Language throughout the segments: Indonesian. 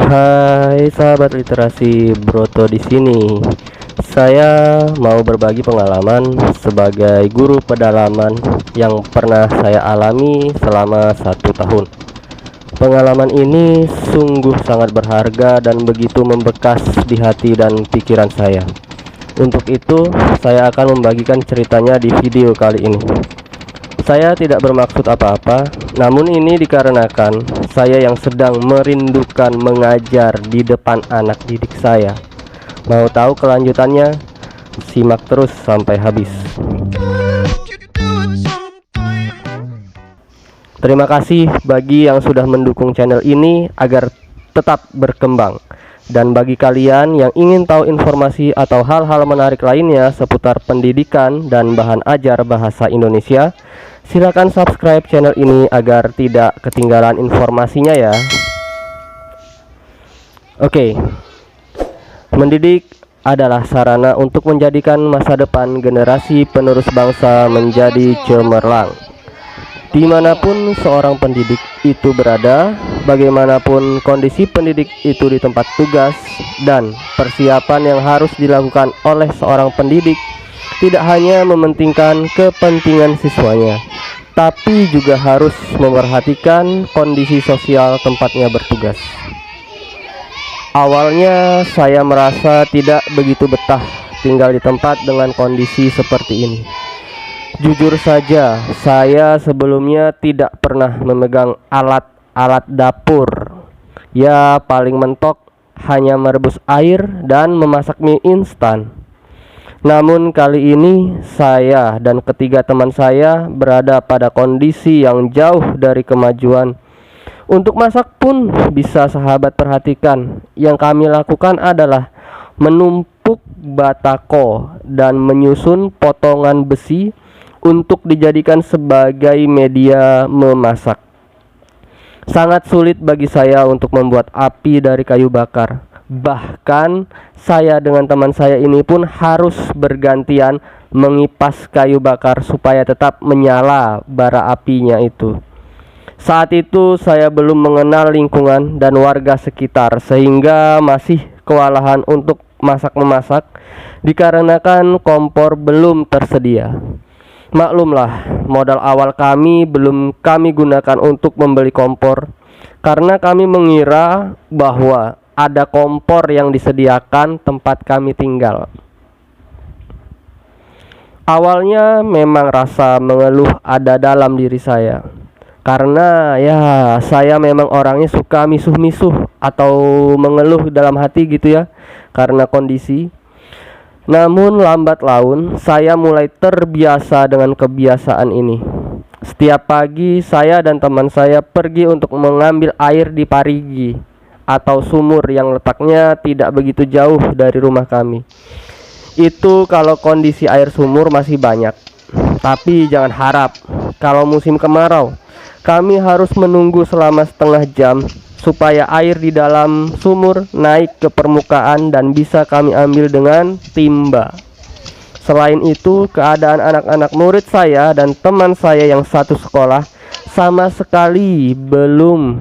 Hai sahabat literasi, Broto di sini. Saya mau berbagi pengalaman sebagai guru pedalaman yang pernah saya alami selama 1 tahun. Pengalaman ini sungguh sangat berharga dan begitu membekas di hati dan pikiran saya. Untuk itu, saya akan membagikan ceritanya di video kali ini. Saya tidak bermaksud apa-apa, namun ini dikarenakan saya yang sedang merindukan mengajar di depan anak didik saya. Mau tahu kelanjutannya? Simak terus sampai habis. Terima kasih bagi yang sudah mendukung channel ini agar tetap berkembang. Dan bagi kalian yang ingin tahu informasi atau hal-hal menarik lainnya seputar pendidikan dan bahan ajar bahasa Indonesia, silakan subscribe channel ini agar tidak ketinggalan informasinya ya. Oke. Mendidik adalah sarana untuk menjadikan masa depan generasi penerus bangsa menjadi cemerlang. Dimanapun seorang pendidik itu berada, bagaimanapun kondisi pendidik itu di tempat tugas, dan persiapan yang harus dilakukan oleh seorang pendidik tidak hanya mementingkan kepentingan siswanya, tapi juga harus memperhatikan kondisi sosial tempatnya bertugas. Awalnya saya merasa tidak begitu betah tinggal di tempat dengan kondisi seperti ini. Jujur saja, saya sebelumnya tidak pernah memegang alat-alat dapur. Ya, paling mentok hanya merebus air dan memasak mie instan. Namun kali ini saya dan ketiga teman saya berada pada kondisi yang jauh dari kemajuan. Untuk masak pun bisa sahabat perhatikan, yang kami lakukan adalah menumpuk batako dan menyusun potongan besi untuk dijadikan sebagai media memasak. Sangat sulit bagi saya untuk membuat api dari kayu bakar. Bahkan saya dengan teman saya ini pun harus bergantian mengipas kayu bakar supaya tetap menyala bara apinya itu. Saat itu saya belum mengenal lingkungan dan warga sekitar, sehingga masih kewalahan untuk memasak dikarenakan kompor belum tersedia. Maklumlah, modal awal kami belum kami gunakan untuk membeli kompor, karena kami mengira bahwa ada kompor yang disediakan tempat kami tinggal. Awalnya memang rasa mengeluh ada dalam diri saya, karena ya saya memang orangnya suka misuh-misuh atau mengeluh dalam hati gitu ya, karena kondisi. Namun lambat laun saya mulai terbiasa dengan kebiasaan ini. Setiap pagi saya dan teman saya pergi untuk mengambil air di parigi atau sumur yang letaknya tidak begitu jauh dari rumah kami. Itu kalau kondisi air sumur masih banyak. Tapi jangan harap kalau musim kemarau kami harus menunggu selama setengah jam supaya air di dalam sumur naik ke permukaan dan bisa kami ambil dengan timba. Selain itu, keadaan anak-anak murid saya dan teman saya yang satu sekolah sama sekali belum,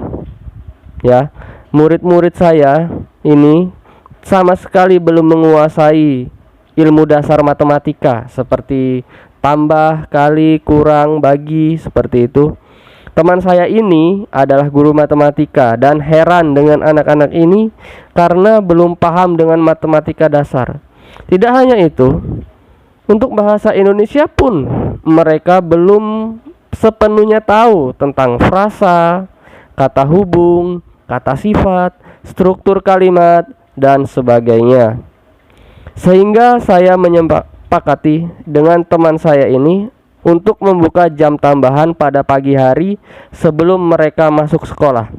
ya, murid-murid saya ini sama sekali belum menguasai ilmu dasar matematika seperti tambah, kali, kurang, bagi, seperti itu. Teman saya ini adalah guru matematika dan heran dengan anak-anak ini karena belum paham dengan matematika dasar. Tidak hanya itu, untuk bahasa Indonesia pun mereka belum sepenuhnya tahu tentang frasa, kata hubung, kata sifat, struktur kalimat, dan sebagainya. Sehingga saya menyepakati dengan teman saya ini untuk membuka jam tambahan pada pagi hari sebelum mereka masuk sekolah.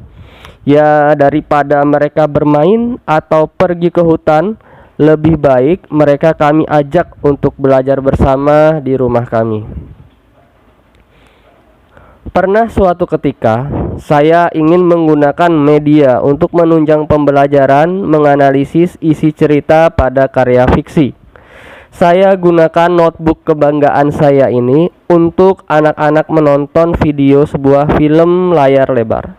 Ya, daripada mereka bermain atau pergi ke hutan, lebih baik mereka kami ajak untuk belajar bersama di rumah kami. Pernah suatu ketika saya ingin menggunakan media untuk menunjang pembelajaran menganalisis isi cerita pada karya fiksi. Saya gunakan notebook kebanggaan saya ini untuk anak-anak menonton video sebuah film layar lebar.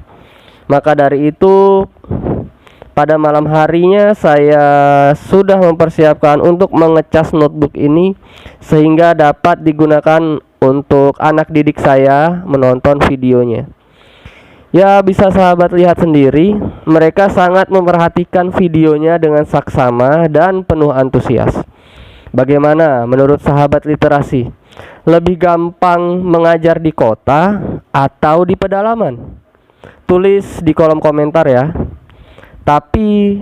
Maka dari itu, pada malam harinya saya sudah mempersiapkan untuk mengecas notebook ini sehingga dapat digunakan untuk anak didik saya menonton videonya. Ya, bisa sahabat lihat sendiri, mereka sangat memperhatikan videonya dengan saksama dan penuh antusias. Bagaimana menurut sahabat literasi? Lebih gampang mengajar di kota atau di pedalaman? Tulis di kolom komentar ya. Tapi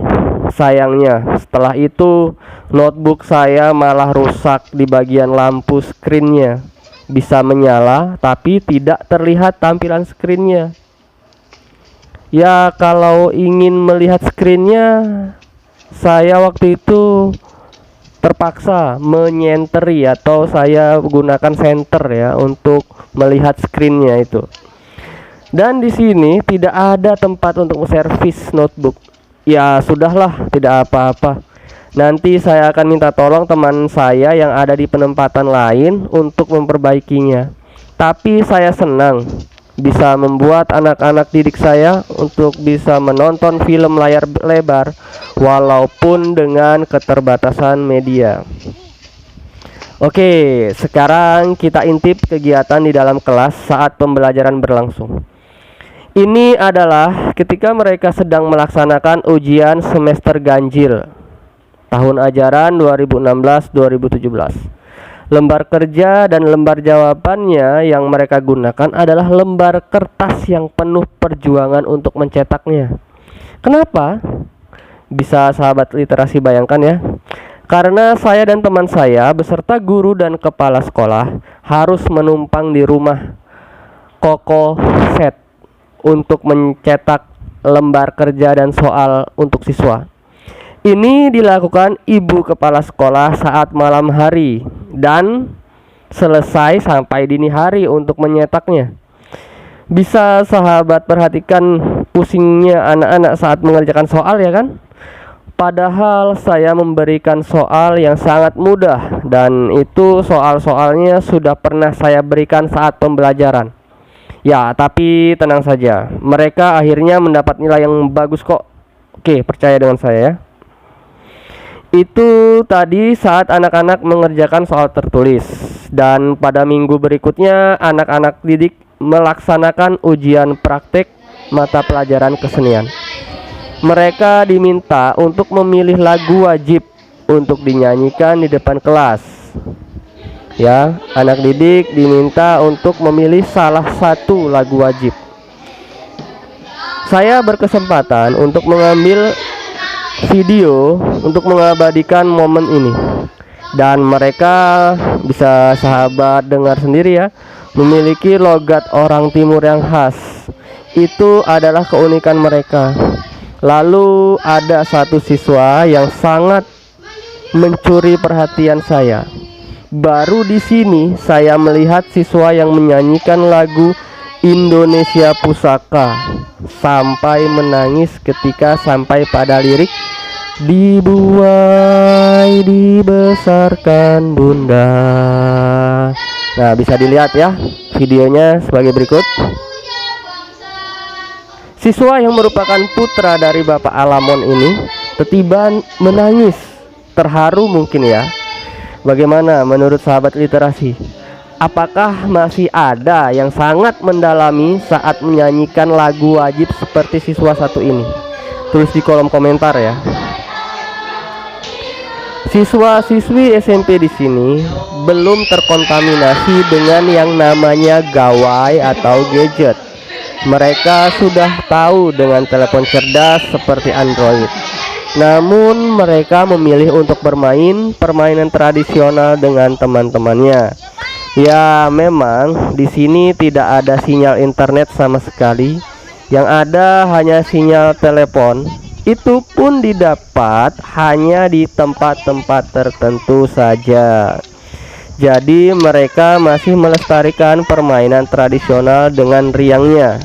sayangnya setelah itu notebook saya malah rusak di bagian lampu screennya. Bisa menyala tapi tidak terlihat tampilan screennya. Ya, kalau ingin melihat screennya, saya waktu itu terpaksa menyenteri atau saya gunakan senter ya untuk melihat screennya itu. Dan di sini tidak ada tempat untuk servis notebook. Ya sudahlah, tidak apa-apa. Nanti saya akan minta tolong teman saya yang ada di penempatan lain untuk memperbaikinya. Tapi saya senang bisa membuat anak-anak didik saya untuk bisa menonton film layar lebar walaupun dengan keterbatasan media. Oke, sekarang kita intip kegiatan di dalam kelas saat pembelajaran berlangsung. Ini adalah ketika mereka sedang melaksanakan ujian semester ganjil tahun ajaran 2016-2017. Lembar kerja dan lembar jawabannya yang mereka gunakan adalah lembar kertas yang penuh perjuangan untuk mencetaknya. Kenapa? Bisa sahabat literasi bayangkan ya. Karena saya dan teman saya beserta guru dan kepala sekolah harus menumpang di rumah Koko Set untuk mencetak lembar kerja dan soal untuk siswa. Ini dilakukan ibu kepala sekolah saat malam hari dan selesai sampai dini hari untuk menyetaknya. Bisa sahabat perhatikan pusingnya anak-anak saat mengerjakan soal ya kan? Padahal saya memberikan soal yang sangat mudah dan itu soal-soalnya sudah pernah saya berikan saat pembelajaran. Ya, tapi tenang saja, mereka akhirnya mendapat nilai yang bagus kok. Oke, percaya dengan saya ya. Itu tadi saat anak-anak mengerjakan soal tertulis. Dan pada minggu berikutnya anak-anak didik melaksanakan ujian praktek mata pelajaran kesenian. Mereka diminta untuk memilih lagu wajib untuk dinyanyikan di depan kelas. Ya, anak didik diminta untuk memilih salah satu lagu wajib. Saya berkesempatan untuk mengambil video untuk mengabadikan momen ini. Dan mereka bisa sahabat dengar sendiri ya, memiliki logat orang timur yang khas. Itu adalah keunikan mereka. Lalu ada satu siswa yang sangat mencuri perhatian saya. Baru di sini saya melihat siswa yang menyanyikan lagu Indonesia Pusaka sampai menangis ketika sampai pada lirik dibuai dibesarkan bunda. Nah, bisa dilihat ya videonya sebagai berikut. Siswa yang merupakan putra dari Bapak Alamon ini tiba-tiba menangis, terharu mungkin ya. Bagaimana menurut sahabat literasi? Apakah masih ada yang sangat mendalami saat menyanyikan lagu wajib seperti siswa satu ini? Tulis di kolom komentar ya. Siswa-siswi SMP di sini belum terkontaminasi dengan yang namanya gawai atau gadget. Mereka sudah tahu dengan telepon cerdas seperti Android. Namun mereka memilih untuk bermain permainan tradisional dengan teman-temannya. Ya, memang di sini tidak ada sinyal internet sama sekali. Yang ada hanya sinyal telepon. Itu pun didapat hanya di tempat-tempat tertentu saja. Jadi mereka masih melestarikan permainan tradisional dengan riangnya.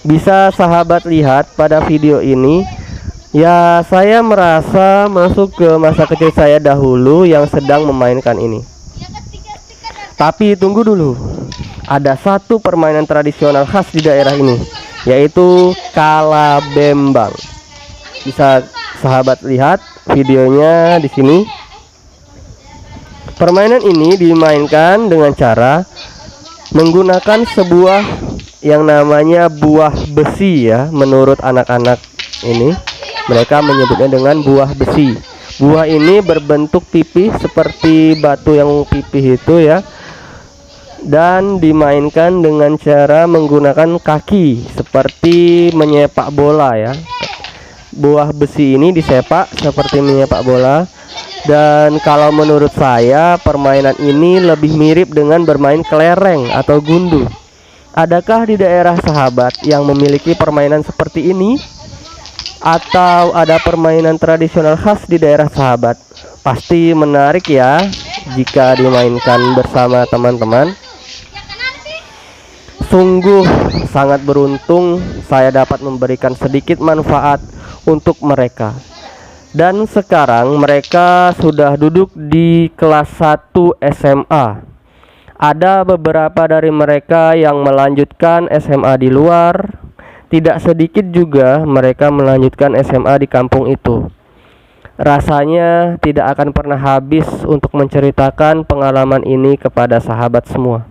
Bisa sahabat lihat pada video ini. Ya, saya merasa masuk ke masa kecil saya dahulu yang sedang memainkan ini. Tapi tunggu dulu, ada satu permainan tradisional khas di daerah ini, yaitu kalabembang. Bisa sahabat lihat videonya di sini. Permainan ini dimainkan dengan cara menggunakan sebuah yang namanya buah besi ya. Menurut anak-anak ini, mereka menyebutnya dengan buah besi. Buah ini berbentuk pipih seperti batu yang pipih itu ya. Dan dimainkan dengan cara menggunakan kaki seperti menyepak bola ya. Buah besi ini disepak seperti menyepak bola. Dan kalau menurut saya permainan ini lebih mirip dengan bermain kelereng atau gundu. Adakah di daerah sahabat yang memiliki permainan seperti ini? Atau ada permainan tradisional khas di daerah sahabat? Pasti menarik ya jika dimainkan bersama teman-teman. Sungguh sangat beruntung saya dapat memberikan sedikit manfaat untuk mereka. Dan sekarang mereka sudah duduk di kelas 1 SMA. Ada beberapa dari mereka yang melanjutkan SMA di luar. Tidak sedikit juga mereka melanjutkan SMA di kampung itu. Rasanya tidak akan pernah habis untuk menceritakan pengalaman ini kepada sahabat semua.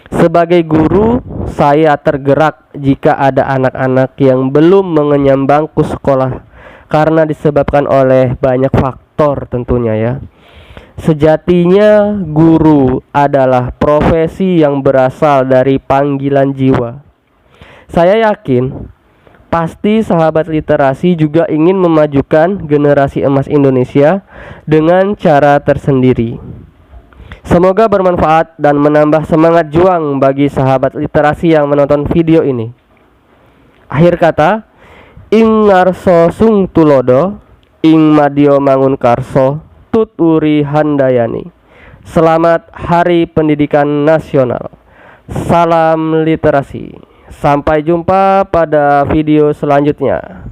Sebagai guru, saya tergerak jika ada anak-anak yang belum mengenyam bangku sekolah karena disebabkan oleh banyak faktor tentunya ya. Sejatinya guru adalah profesi yang berasal dari panggilan jiwa. Saya yakin pasti sahabat literasi juga ingin memajukan generasi emas Indonesia dengan cara tersendiri. Semoga bermanfaat dan menambah semangat juang bagi sahabat literasi yang menonton video ini. Akhir kata, ing ngarso sung tulodo, ing madya mangun karso, tut uri handayani. Selamat Hari Pendidikan Nasional. Salam literasi. Sampai jumpa pada video selanjutnya.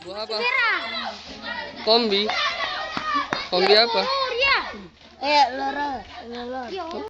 Buah apa? Kombi. Kombi apa? Loro.